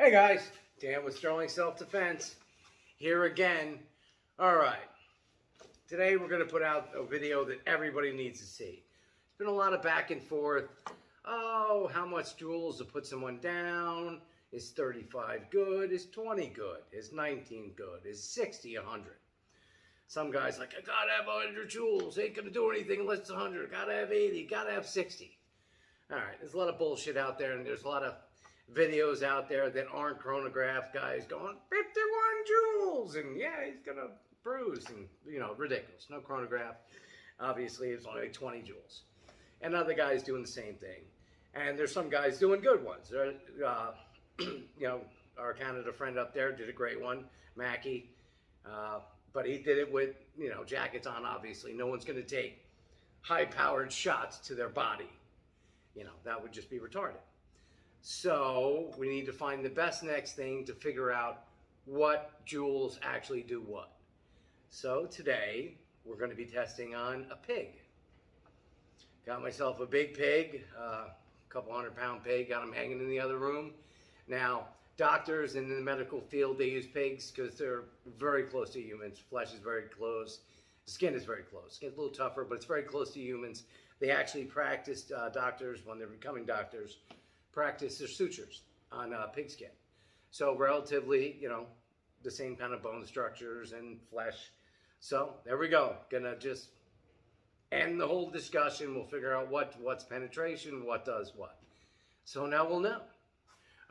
Hey guys, Dan with Sterling Self-Defense here again. Alright, today we're going to put out a video that everybody needs to see. There's been a lot of back and forth. Oh, how much joules to put someone down? Is 35 good? Is 20 good? Is 19 good? Is 60 100? Some guys like, I gotta have 100 joules. Ain't gonna do anything unless it's 100. Gotta have 80. Gotta have 60. Alright, there's a lot of bullshit out there, and there's a lot of videos out there that aren't chronograph guys going 51 joules and yeah, he's gonna bruise and ridiculous. No chronograph. Obviously, it's only 20 joules. And other guys doing the same thing. And there's some guys doing good ones. Our Canada friend up there did a great one, Mackie. But he did it with jackets on. Obviously, no one's gonna take high-powered shots to their body. That would just be retarded. So we need to find the best next thing to figure out what joules actually do what. So today we're going to be testing on a pig. Got myself a big pig, a couple 100-pound pig, got him hanging in the other room. Now, doctors in the medical field, they use pigs because they're very close to humans. Flesh is very close. Skin is very close. Skin's a little tougher, but it's very close to humans. They actually practice, doctors, when they're becoming doctors, practice their sutures on pig skin. So relatively, the same kind of bone structures and flesh. So there we go. Gonna just end the whole discussion. We'll figure out what's penetration, what does what. So now we'll know.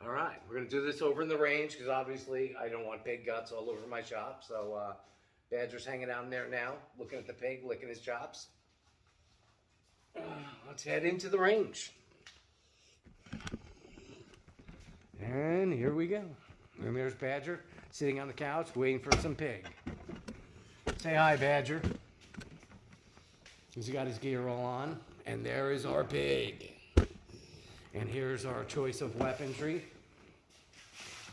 All right, we're gonna do this over in the range because obviously I don't want pig guts all over my shop. So Badger's hanging out in there now, looking at the pig, licking his chops. Let's head into the range. And here we go. And there's Badger sitting on the couch waiting for some pig. Say hi, Badger. He's got his gear all on. And there is our pig. And here's our choice of weaponry.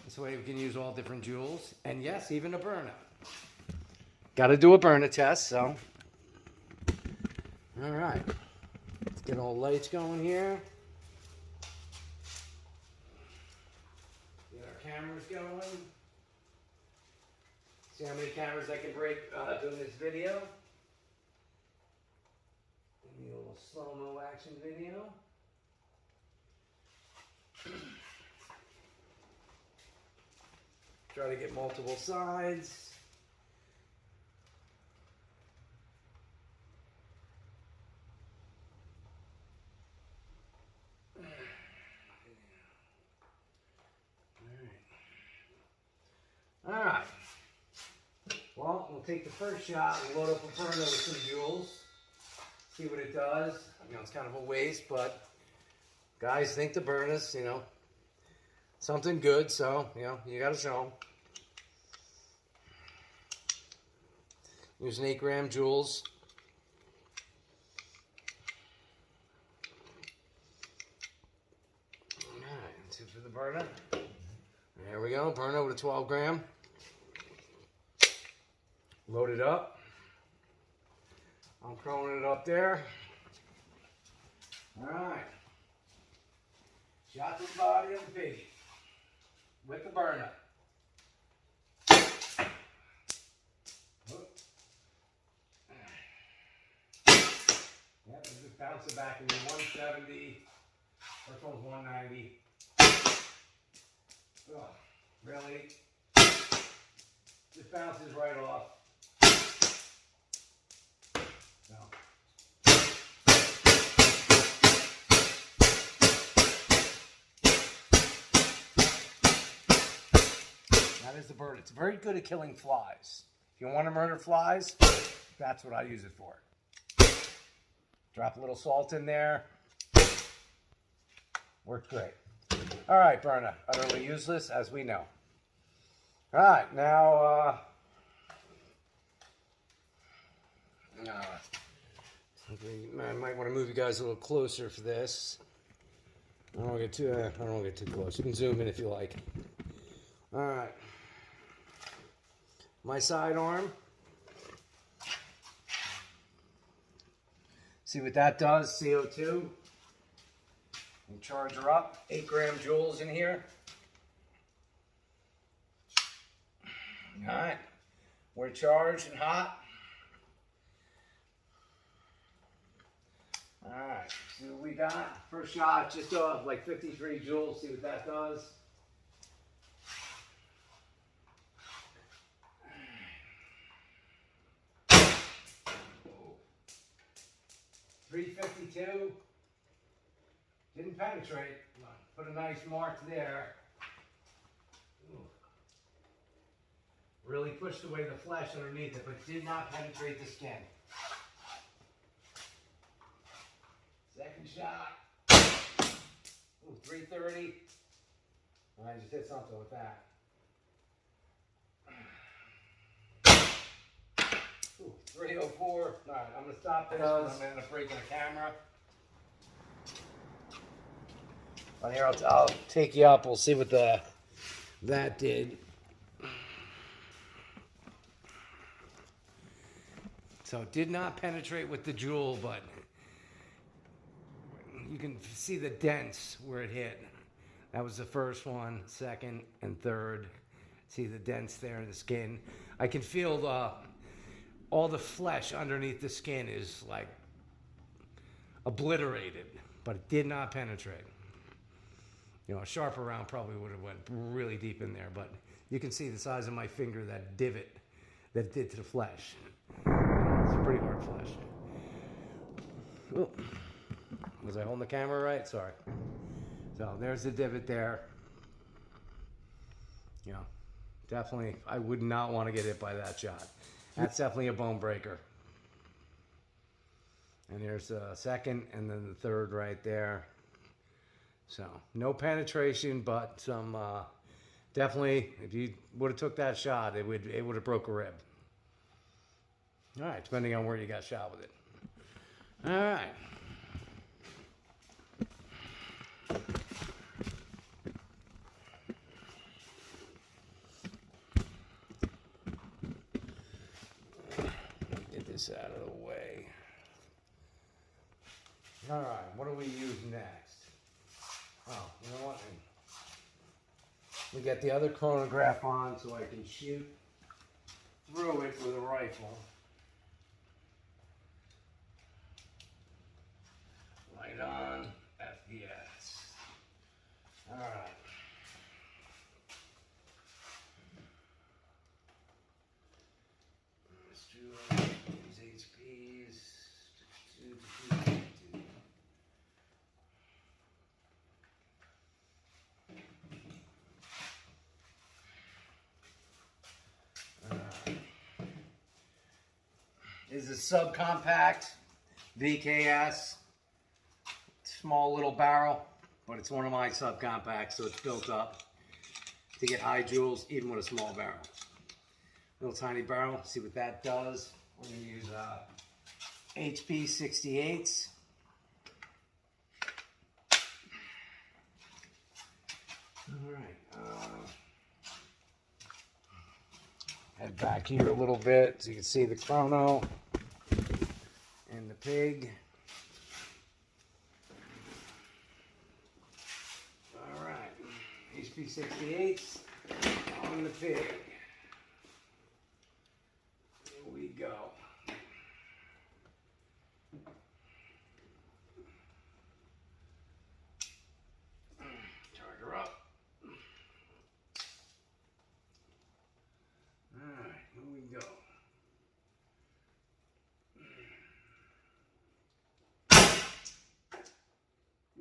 This way we can use all different joules. And yes, even a burner. Got to do a burner test, so. All right. Let's get all lights going here. Cameras going. See how many cameras I can break doing this video. Give me a little slow-mo action video. Try to get multiple sides. All right. Well, we'll take the first shot and load up a burner with some joules. See what it does. It's kind of a waste, but guys think the burners, something good. So, you got to show them. Use an 8-gram joules. All right, two for the burner. There we go, burner with a 12-gram. Load it up. I'm throwing it up there. All right. Shot to the body of the pig with the burner. Yep, just bounce it back into 170. First one's 190. Oh, really? Just bounces right off. No. That is the bird. It's very good at killing flies. If you want to murder flies, that's what I use it for. Drop a little salt in there. Works great. All right, burner. Utterly useless, as we know. All right, now, I might want to move you guys a little closer for this. I don't want to get too close. You can zoom in if you like. All right. My sidearm. See what that does, CO2. And charge her up, 8-gram joules in here. All right, we're charged and hot. All right, see what we got. First shot, just like 53 joules. See what that does. 352. Didn't penetrate. Put a nice mark there. Ooh. Really pushed away the flesh underneath it, but did not penetrate the skin. Second shot. Ooh, 330. I just hit something with that. Ooh, 304. All right, I'm going to stop this because I'm going to break the camera. Well, here, I'll take you up. We'll see what that did. So it did not penetrate with the jewel, but you can see the dents where it hit. That was the first one, second, and third. See the dents there in the skin. I can feel all the flesh underneath the skin is like obliterated, but it did not penetrate. You know, a sharper round probably would have went really deep in there, but you can see the size of my finger, that divot that it did to the flesh. It's a pretty hard flesh. Ooh. Was I holding the camera right? Sorry. So there's the divot there. You know, definitely, I would not want to get hit by that shot. That's definitely a bone breaker. And here's the second, and then the third right there. So no penetration, but some definitely. If you would have took that shot, it would have broke a rib. All right, depending on where you got shot with it. All right. Get this out of the way. All right, what do we use next? Oh, you know what? We got the other chronograph on so I can shoot through it with a rifle. Light on, FPS. All right. Let's do these HPs. This is a subcompact VKS. Small little barrel, but it's one of my subcompacts, so it's built up to get high joules even with a small barrel. Little tiny barrel, see what that does. We're going to use HP 68s. All right. Head back here a little bit so you can see the chrono and the pig. All right, HP 68s on the pig. Here we go. Charger up. Alright, here we go.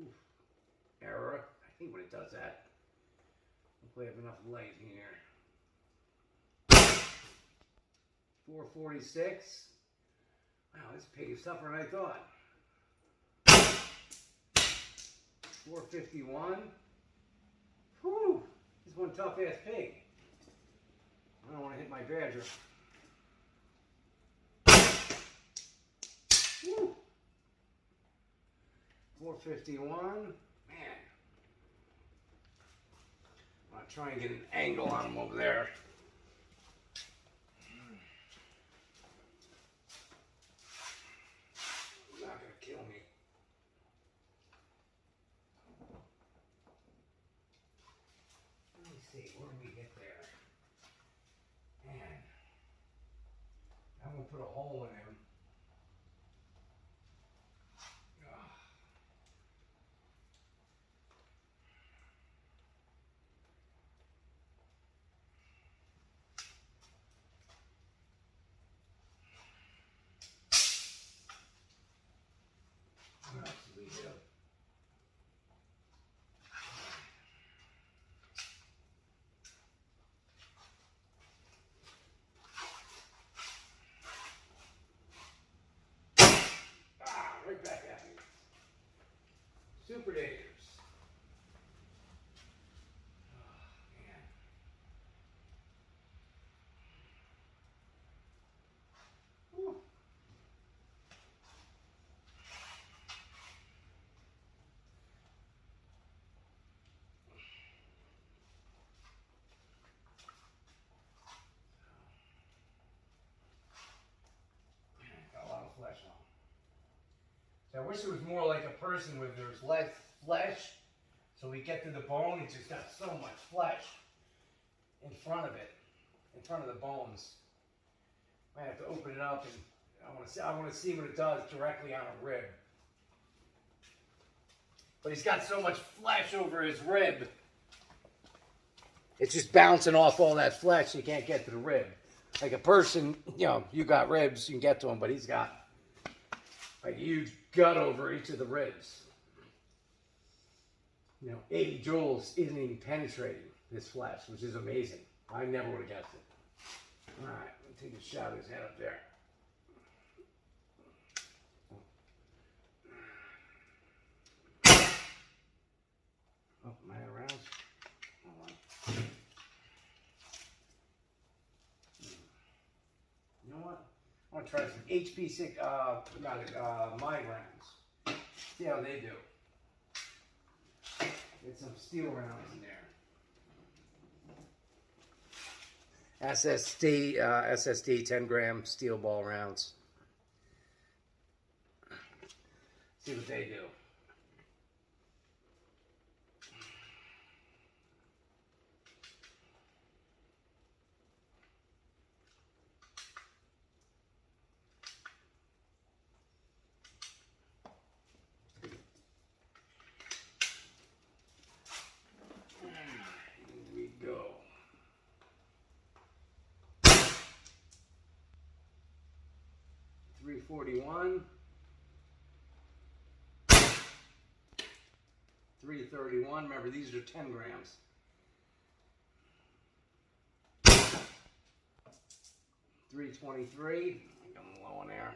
Oof. Error. I think when it does that, hopefully I have enough light here. 446. Wow, this pig is tougher than I thought. 451. Whew, this is one tough ass pig. I don't want to hit my badger. Woo. 451. Man. I'm going to try and get an angle on him over there. Not going to kill me. Let me see, where do we get there? Don't put a hole in him. What else do we do? Right back at me. Super Daters. Oh, man. Whew. Got a lot of flesh on. So I wish it was more like a person where there's less flesh. So we get to the bone, it's just got so much flesh in front of it, in front of the bones. I have to open it up, and I want to see what it does directly on a rib. But he's got so much flesh over his rib. It's just bouncing off all that flesh, you can't get to the rib. Like a person, you know, you got ribs, you can get to him, but he's got like a huge gut over each of the ribs. You know, 80 joules isn't even penetrating this flesh, which is amazing. I never would have guessed it. All right, let me take a shot of his head up there. Oh, am I around? Hold on. You know what? I want to try some HP6, mine rounds. See how they do. Get some steel rounds in there. SSD 10 gram steel ball rounds. See what they do. Here we go. .341, 331. Remember, these are 10 grams. 323. I'm getting low on air.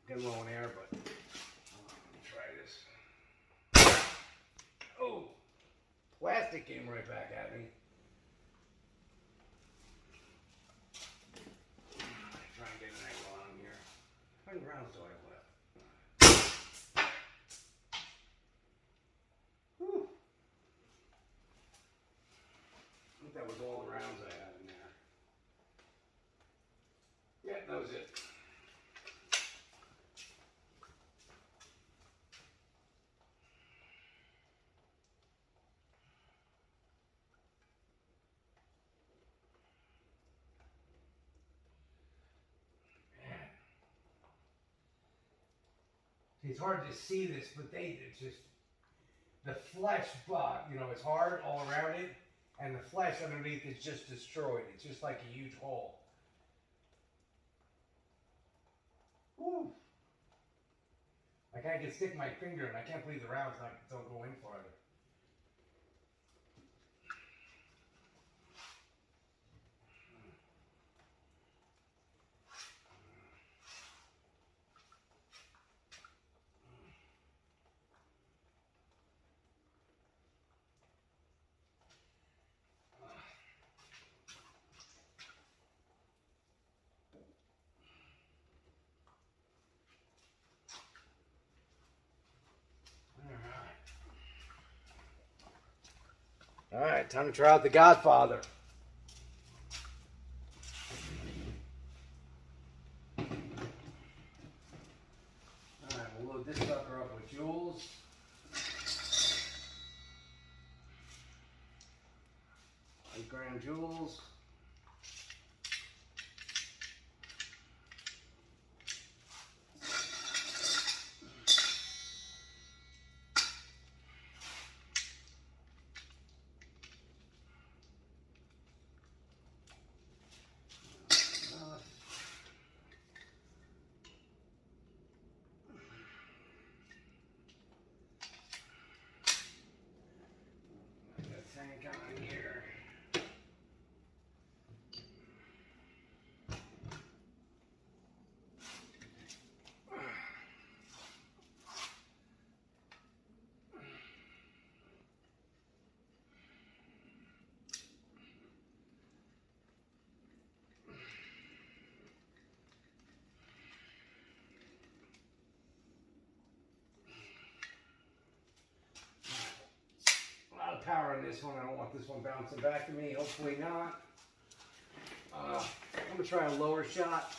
Getting low on air, but let me try this. Oh, plastic came right back at me. Try and get an angle on here. How many rounds do I have left? Whew. I think that was all the rounds I had in there. Yeah, that was it. It's hard to see this, but it's just, the flesh, you know, is hard all around it, and the flesh underneath is just destroyed. It's just like a huge hole. Woo! Like I can stick my finger, and I can't believe the rounds don't go in farther. All right, time to try out the Godfather. All right, we'll load this sucker up with joules. 8 gram joules. this one. I don't want this one bouncing back to me. Hopefully not. I'm going to try a lower shot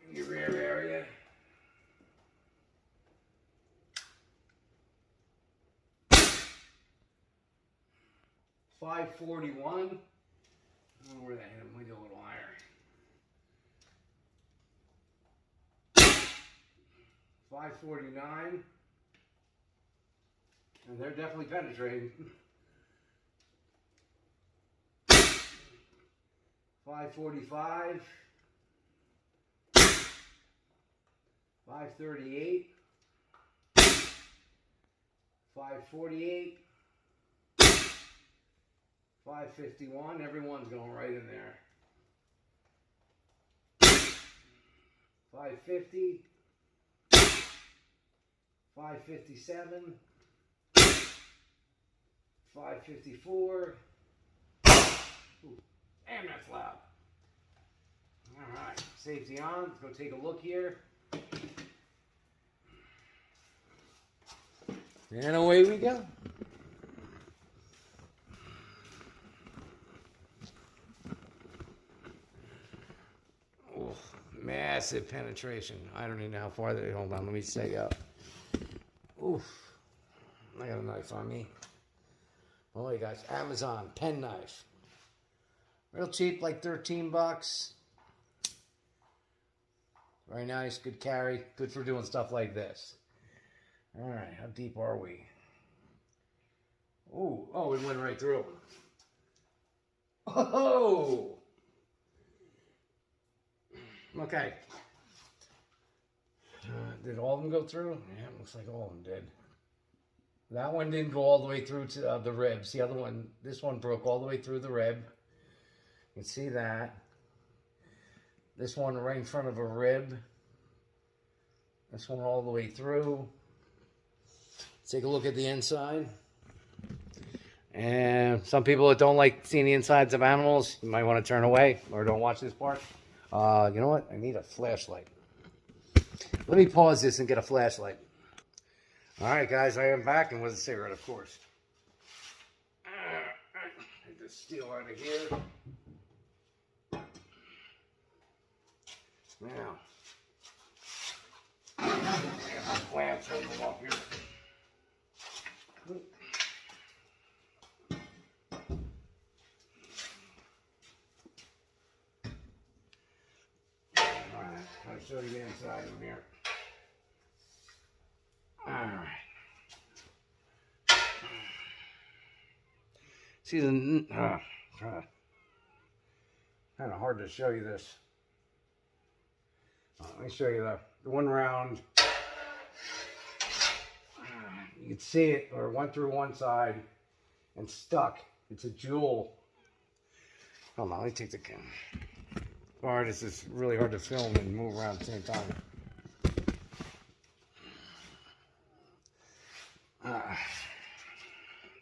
in your rear area. .541. I don't know where that hit him. We go a little higher. 549. And they're definitely penetrating. 545. 538. 548. 551. Everyone's going right in there. 550. 557. 554. Ooh, damn, that's loud. All right, safety on. Let's go take a look here. And away we go. Oh, massive penetration. I don't even know how far they. Hold on, let me stay up. Oof. I got a knife on me. Oh, you guys, Amazon pen knife. Real cheap, like 13 bucks. Very nice, good carry. Good for doing stuff like this. All right, how deep are we? Ooh, oh, it went right through. Oh! Okay. Did all of them go through? Yeah, it looks like all of them did. That one didn't go all the way through to the ribs. The other one, this one broke all the way through the rib. You can see that. This one right in front of a rib. This one all the way through. Let's take a look at the inside. And some people that don't like seeing the insides of animals, you might want to turn away or don't watch this part. You know what? I need a flashlight. Let me pause this and get a flashlight. All right, guys, I am back, and with a cigarette, of course. Get this steel out of here. Now, I got my clamps holding them up here. All right, I'll show you the inside of here. All right. See the kind of hard to show you this. Let me show you the one round. You can see it, or it went through one side and stuck. It's a jewel. Hold on, let me take the camera. Sorry, this is really hard to film and move around at the same time.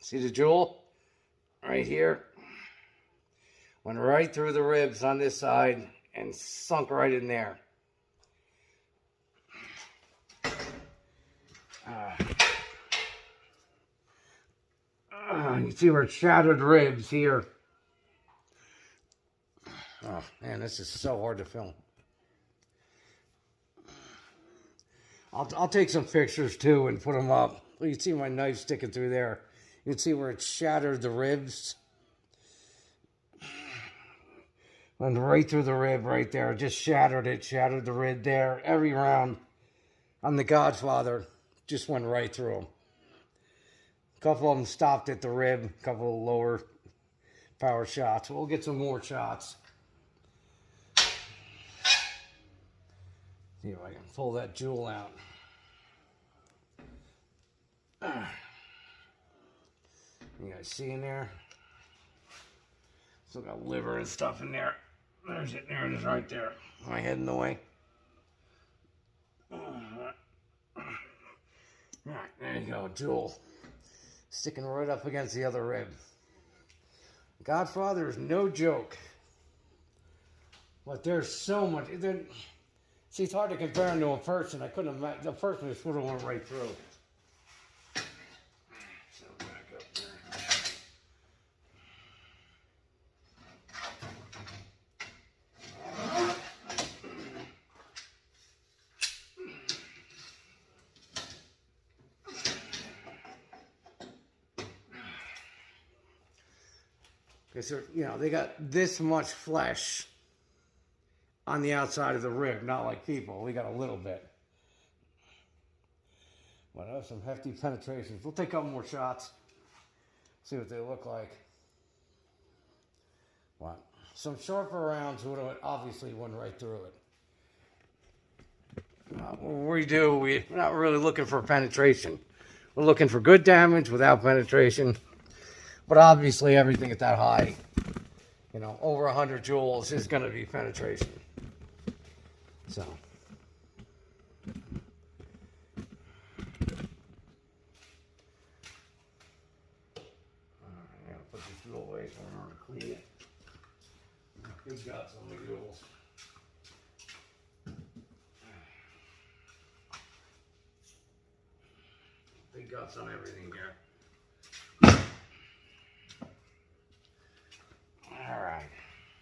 See the jewel right here? Went right through the ribs on this side and sunk right in there. You can see where it shattered ribs here. Oh man, this is so hard to film. I'll take some pictures too and put them up. You can see my knife sticking through there. You can see where it shattered the ribs. Went right through the rib right there. Just shattered it. Shattered the rib there. Every round on the Godfather just went right through them. A couple of them stopped at the rib. A couple of lower power shots. We'll get some more shots. See if I can pull that jewel out. You guys see in there? Still got liver and stuff in there. There's it. There it is right there. My head in the way. Alright, there you go. Jewel. Sticking right up against the other rib. Godfather is no joke. But there's so much. See, it's hard to compare him to a person. I couldn't imagine. The person just would have went right through. So back up there. Because, you know, they got this much flesh on the outside of the rib, not like people. We got a little bit. But some hefty penetrations. We'll take a couple more shots. See what they look like. What? Some sharper rounds would have obviously went right through it. We're not really looking for penetration. We're looking for good damage without penetration. But obviously everything at that high, you know, over 100 joules is going to be penetration. So. I gotta put this tool away so I don't have to clean it. Big guts on the joules. Big guts on everything here.